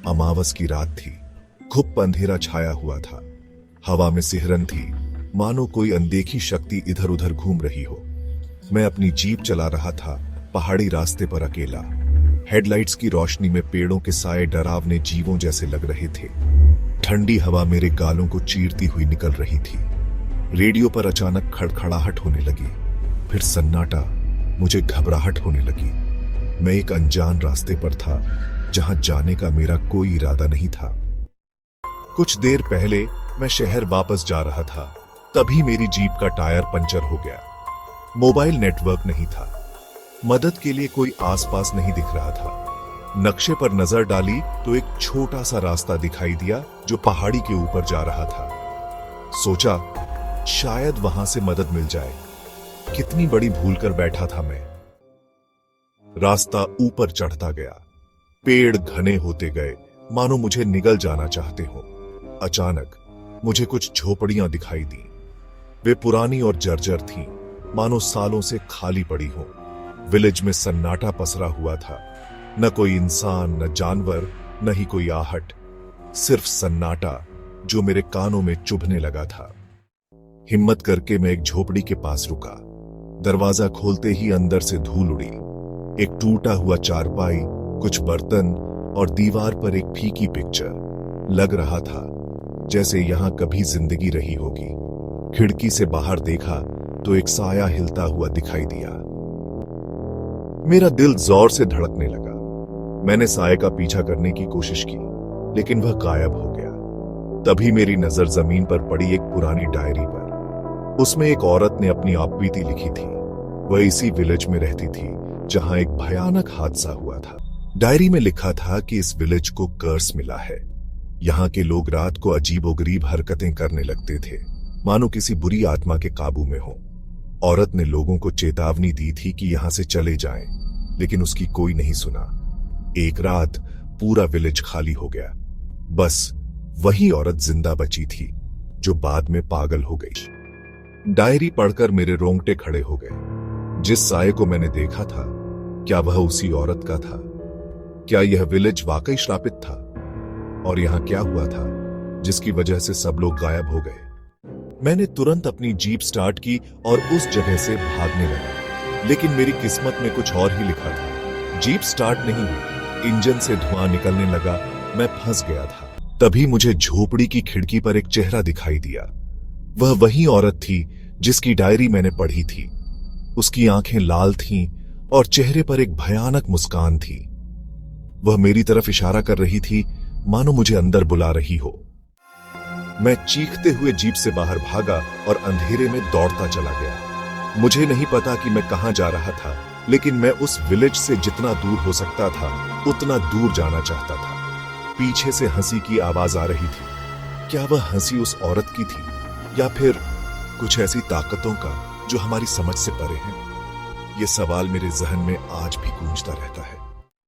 अमावस की रात थी। घुप अंधेरा छाया हुआ था। हवा में सिहरन थी, मानो कोई अनदेखी शक्ति इधर उधर घूम रही हो। मैं अपनी जीप चला रहा था, पहाड़ी रास्ते पर अकेला। हेडलाइट्स की रोशनी में पेड़ों के साए डरावने जीवों जैसे लग रहे थे। ठंडी हवा मेरे गालों को चीरती हुई निकल रही थी। रेडियो पर अचानक खड़खड़ाहट होने लगी, फिर सन्नाटा। मुझे घबराहट होने लगी। मैं एक अनजान रास्ते पर था, जहां जाने का मेरा कोई इरादा नहीं था। कुछ देर पहले मैं शहर वापस जा रहा था, तभी मेरी जीप का टायर पंचर हो गया। मोबाइल नेटवर्क नहीं था, मदद के लिए कोई आसपास नहीं दिख रहा था। नक्शे पर नजर डाली तो एक छोटा सा रास्ता दिखाई दिया जो पहाड़ी के ऊपर जा रहा था। सोचा शायद वहां से मदद मिल जाए। कितनी बड़ी भूल कर बैठा था मैं। रास्ता ऊपर चढ़ता गया, पेड़ घने होते गए, मानो मुझे निगल जाना चाहते हो। अचानक मुझे कुछ झोपड़ियां दिखाई दी। वे पुरानी और जर्जर थीं, मानो सालों से खाली पड़ी हो। विलेज में सन्नाटा पसरा हुआ था। न कोई इंसान, न जानवर, न ही कोई आहट, सिर्फ सन्नाटा जो मेरे कानों में चुभने लगा था। हिम्मत करके मैं एक झोपड़ी के पास रुका। दरवाजा खोलते ही अंदर से धूल उड़ी। एक टूटा हुआ चारपाई, कुछ बर्तन और दीवार पर एक फीकी पिक्चर। लग रहा था जैसे यहां कभी जिंदगी रही होगी। खिड़की से बाहर देखा तो एक साया हिलता हुआ दिखाई दिया। मेरा दिल जोर से धड़कने लगा। मैंने साये का पीछा करने की कोशिश की, लेकिन वह गायब हो गया। तभी मेरी नजर जमीन पर पड़ी एक पुरानी डायरी पर। उसमें एक औरत ने अपनी आपबीती लिखी थी। वह इसी विलेज में रहती थी जहां एक भयानक हादसा हुआ था। डायरी में लिखा था कि इस विलेज को कर्स मिला है। यहाँ के लोग रात को अजीबोगरीब हरकतें करने लगते थे, मानो किसी बुरी आत्मा के काबू में हो। औरत ने लोगों को चेतावनी दी थी कि यहां से चले जाएं, लेकिन उसकी कोई नहीं सुना। एक रात पूरा विलेज खाली हो गया। बस वही औरत जिंदा बची थी, जो बाद में पागल हो गई। डायरी पढ़कर मेरे रोंगटे खड़े हो गए। जिस साये को मैंने देखा था, क्या वह उसी औरत का था? क्या यह विलेज वाकई श्रापित था? और यहां क्या हुआ था जिसकी वजह से सब लोग गायब हो गए? मैंने तुरंत अपनी जीप स्टार्ट की और उस जगह से भागने लगा, लेकिन मेरी किस्मत में कुछ और ही लिखा था। जीप स्टार्ट नहीं हुई, इंजन से धुआं निकलने लगा। मैं फंस गया था। तभी मुझे झोपड़ी की खिड़की पर एक चेहरा दिखाई दिया। वह वही औरत थी जिसकी डायरी मैंने पढ़ी थी। उसकी आंखें लाल थीं और चेहरे पर एक भयानक मुस्कान थी। वह मेरी तरफ इशारा कर रही थी, मानो मुझे अंदर बुला रही हो। मैं चीखते हुए जीप से बाहर भागा और अंधेरे में दौड़ता चला गया। मुझे नहीं पता कि मैं कहां जा रहा था, लेकिन मैं उस विलेज से जितना दूर हो सकता था उतना दूर जाना चाहता था। पीछे से हंसी की आवाज आ रही थी। क्या वह हंसी उस औरत की थी, या फिर कुछ ऐसी ताकतों का जो हमारी समझ से परे हैं? यह सवाल मेरे जहन में आज भी गूंजता रहता है।